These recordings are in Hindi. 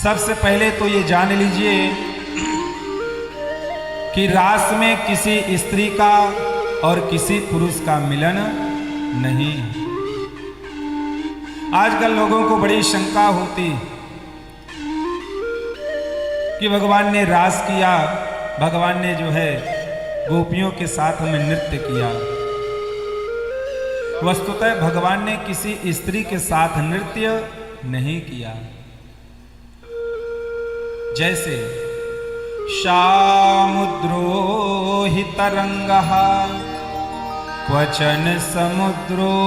सबसे पहले तो ये जान लीजिए कि रास में किसी स्त्री का और किसी पुरुष का मिलन नहीं। आजकल लोगों को बड़ी शंका होती कि भगवान ने रास किया, भगवान ने जो है गोपियों के साथ हमें नृत्य किया। वस्तुतः भगवान ने किसी स्त्री के साथ नृत्य नहीं किया। जैसे शामुद्रो हि तरंगः क्वचन समुद्रो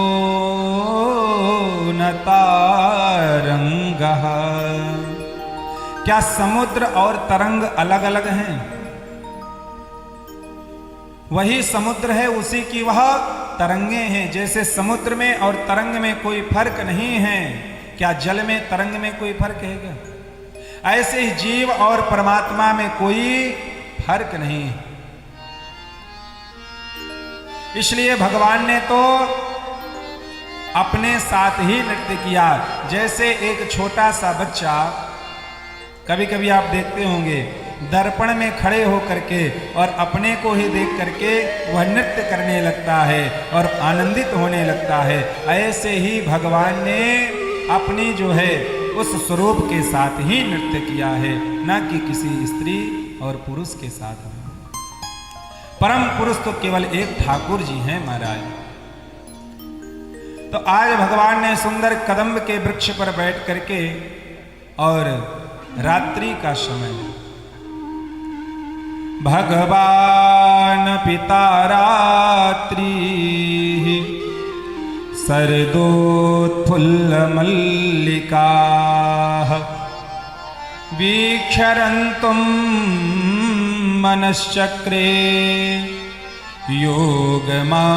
न तारंगः। क्या समुद्र और तरंग अलग अलग हैं? वही समुद्र है, उसी की वह तरंगे हैं। जैसे समुद्र में और तरंग में कोई फर्क नहीं है, क्या जल में तरंग में कोई फर्क है क्या? ऐसे ही जीव और परमात्मा में कोई फर्क नहीं है। इसलिए भगवान ने तो अपने साथ ही नृत्य किया। जैसे एक छोटा सा बच्चा, कभी कभी आप देखते होंगे दर्पण में खड़े होकर के और अपने को ही देख करके वह नृत्य करने लगता है और आनंदित होने लगता है। ऐसे ही भगवान ने अपनी जो है उस स्वरूप के साथ ही नृत्य किया है, न कि किसी स्त्री और पुरुष के साथ। परम पुरुष तो केवल एक ठाकुर जी हैं महाराज। तो आज भगवान ने सुंदर कदम्ब के वृक्ष पर बैठ करके और रात्रि का समय, भगवान पिता रात्रि शरदोत्फुल्ल मल्लिका वीक्षरन्तुं मनश्चक्रे योगमायामुपाश्रिता।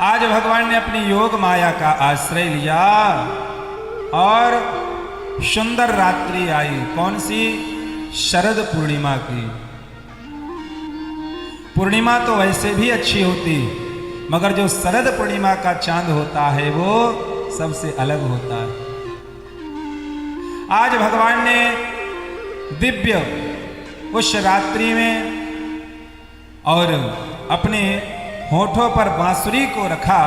आज भगवान ने अपनी योग माया का आश्रय लिया और सुंदर रात्रि आई। कौन सी? शरद पूर्णिमा की। पूर्णिमा तो वैसे भी अच्छी होती, मगर जो शरद पूर्णिमा का चांद होता है वो सबसे अलग होता है। आज भगवान ने दिव्य उस रात्रि में और अपने होठों पर बांसुरी को रखा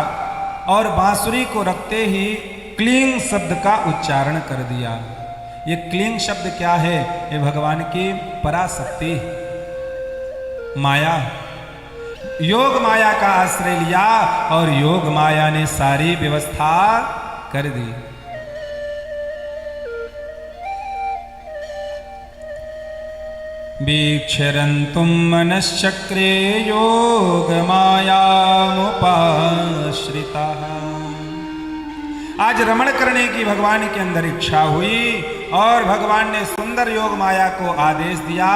और बांसुरी को रखते ही क्लीं शब्द का उच्चारण कर दिया। ये क्लीं शब्द क्या है? ये भगवान की पराशक्ति माया, योग माया का आश्रय लिया और योग माया ने सारी व्यवस्था कर दी। वीक्षरन्तुं मनश्चक्रे योग मायामुपाश्रिता। आज रमण करने की भगवान के अंदर इच्छा हुई और भगवान ने सुंदर योग माया को आदेश दिया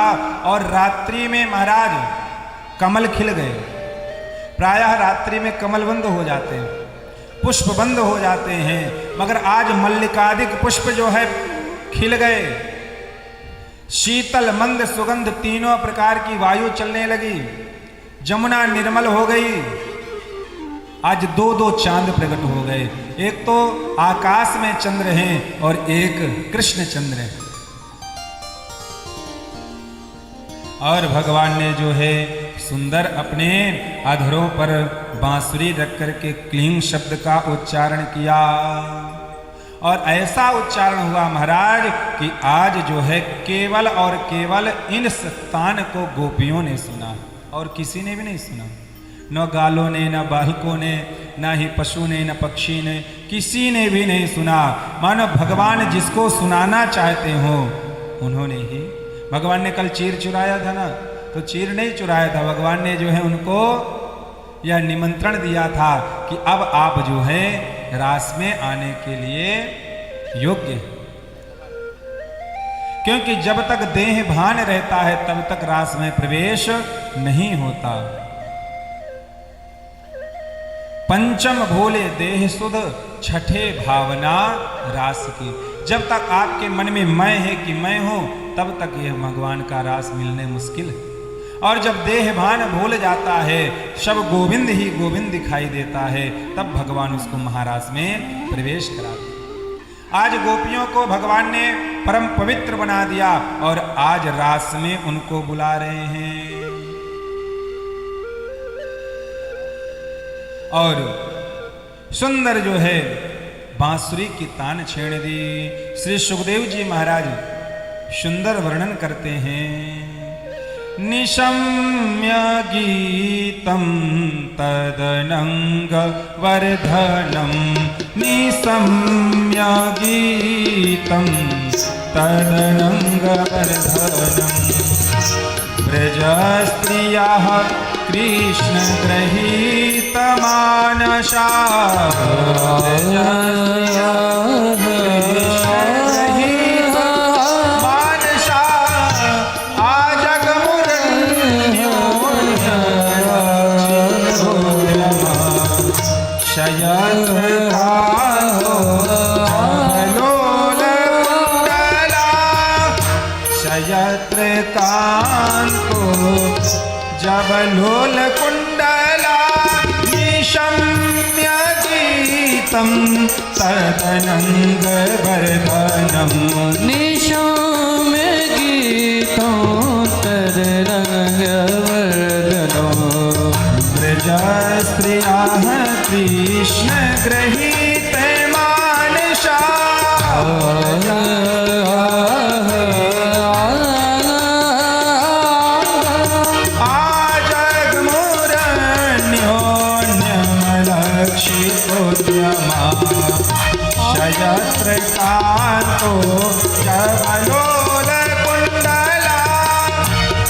और रात्रि में महाराज कमल खिल गए। प्रायः रात्रि में कमल बंद हो जाते हैं, पुष्प बंद हो जाते हैं, मगर आज मल्लिकादिक पुष्प जो है खिल गए। शीतल मंद सुगंध तीनों प्रकार की वायु चलने लगी। जमुना निर्मल हो गई। आज दो दो चांद प्रकट हो गए। एक तो आकाश में चंद्र हैं और एक कृष्ण चंद्र है। और भगवान ने जो है सुंदर अपने अधरों पर बांसुरी रख करके क्लीं शब्द का उच्चारण किया और ऐसा उच्चारण हुआ महाराज कि आज जो है केवल और केवल इन स्थान को गोपियों ने सुना और किसी ने भी नहीं सुना। न गालों ने, न बालकों ने, न ही पशु ने, न पक्षी ने, किसी ने भी नहीं सुना। मानो भगवान जिसको सुनाना चाहते हो उन्होंने ही। भगवान ने कल चीर चुराया था ना, तो चीर नहीं चुराया था, भगवान ने जो है उनको यह निमंत्रण दिया था कि अब आप जो है रास में आने के लिए योग्य हैं। क्योंकि जब तक देह भान रहता है तब तक रास में प्रवेश नहीं होता। पंचम भोले देह सुध, छठे भावना रास की। जब तक आपके मन में मैं है कि मैं हूं, तब तक यह भगवान का रास मिलने मुश्किल है। और जब देहभान भूल जाता है, सब गोविंद ही गोविंद दिखाई देता है, तब भगवान उसको महारास में प्रवेश कराते। आज गोपियों को भगवान ने परम पवित्र बना दिया और आज रास में उनको बुला रहे हैं। और सुंदर जो है बांसुरी की तान छेड़ दी। श्री सुखदेव जी महाराज सुंदर वर्णन करते हैं। निशम्य गीतम तदनंग वर्धनम, निशम्य गीतम तदनंग वर्धनम, ब्रज स्त्रियः कृष्ण गृहीत मानसा, जबलोल कुंडला, निशम्य गीतम तदनंग वर्धनम, निशम्य गीतम तदनंग वर्धनम, ब्रज स्त्रियः कृष्ण गृहीत मानसा, शयत्रकान्तो जबलोल कुंडला,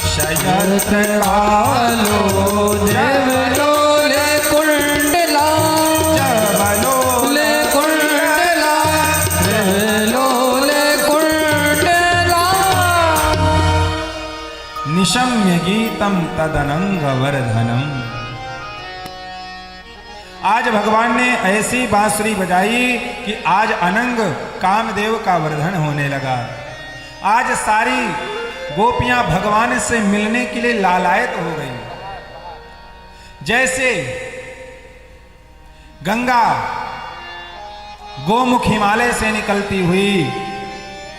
शयत्रकालो जबलोल कुंडला, जबलोल कुंडला, जबलोल कुंडला, निशम्य गीतम तदनंग वर्धनम। आज भगवान ने ऐसी बांसुरी बजाई कि आज अनंग कामदेव का वर्धन होने लगा। आज सारी गोपियां भगवान से मिलने के लिए लालायत हो गई। जैसे गंगा गोमुख हिमालय से निकलती हुई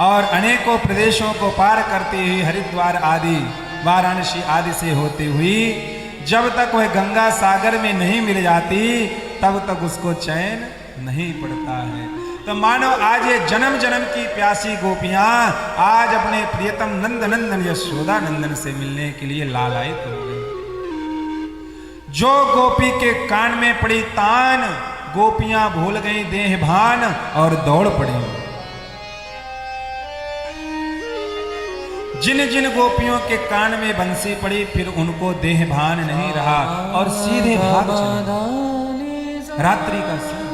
और अनेकों प्रदेशों को पार करती हुई हरिद्वार आदि वाराणसी आदि से होती हुई जब तक वह गंगा सागर में नहीं मिल जाती तब तक उसको चैन नहीं पड़ता है। तो मानो आज ये जन्म जन्म की प्यासी गोपियां आज अपने प्रियतम नंद नंदन यशोदा नंदन से मिलने के लिए लालायित हो गई। जो गोपी के कान में पड़ी तान, गोपियां भूल गई देहभान और दौड़ पड़ी। जिन जिन गोपियों के कान में बंसी पड़ी फिर उनको देहभान नहीं रहा और सीधे भाग चले। रात्रि का समय